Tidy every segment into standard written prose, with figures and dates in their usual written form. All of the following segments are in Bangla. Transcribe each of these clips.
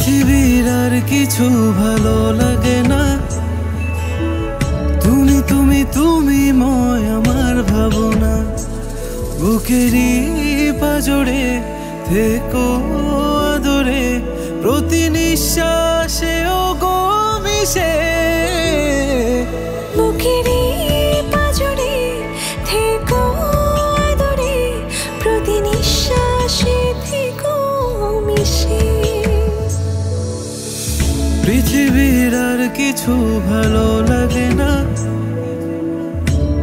পৃথিবীর আর কিছু ভালো লাগে না, তুমি তুমি তুমি ময় আমার ভাবনা। বুকেরই পাজরে থেকো আদরে, প্রতি নিঃশ্বাসে ও গো মিশে। বুকেরই পাজরে থেকো আদরে, প্রতি নিঃশ্বাসে থেকো মিশে। পৃথিবীর আর কিছু ভালো লাগে না,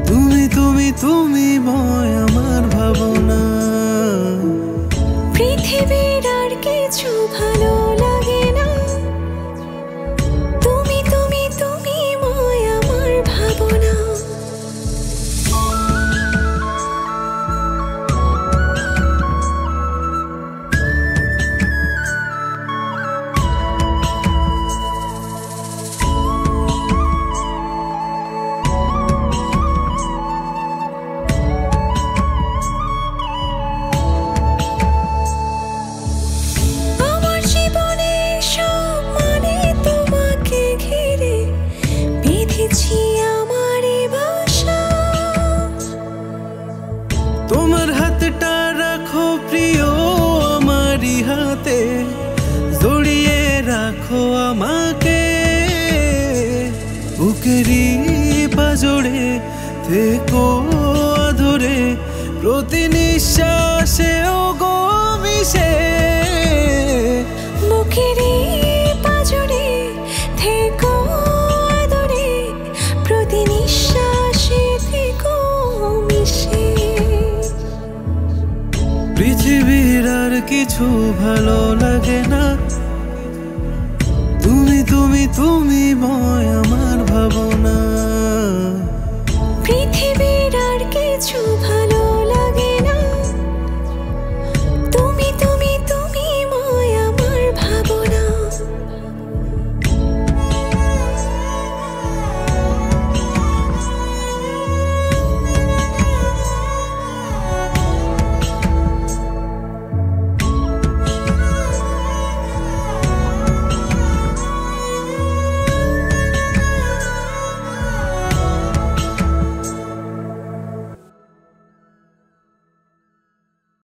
তুমি তুমি তুমি ময় আমার ভাবনা। পৃথিবীর আর কিছু ভালো লাগে না, তুমি তুমি তুমি ময় আমার ভাবনা। তোমার হাতটা রাখো প্রিয় আমারই হাতে, জড়িয়ে রাখো আমাকে। বুকেরই পাজরে থেকো আদরে, প্রতি নিঃশ্বাসে ও গো মিশে। বুকেরই পাজরে থেকো আদরে, প্রতি নিঃশ্বাসে থেকো মিশে। পৃথিবীর আর কিছু ভালো লাগে না, তুমি তুমি তুমি ময় আমার ভাবনা। পৃথিবীর আর কিছু ভালো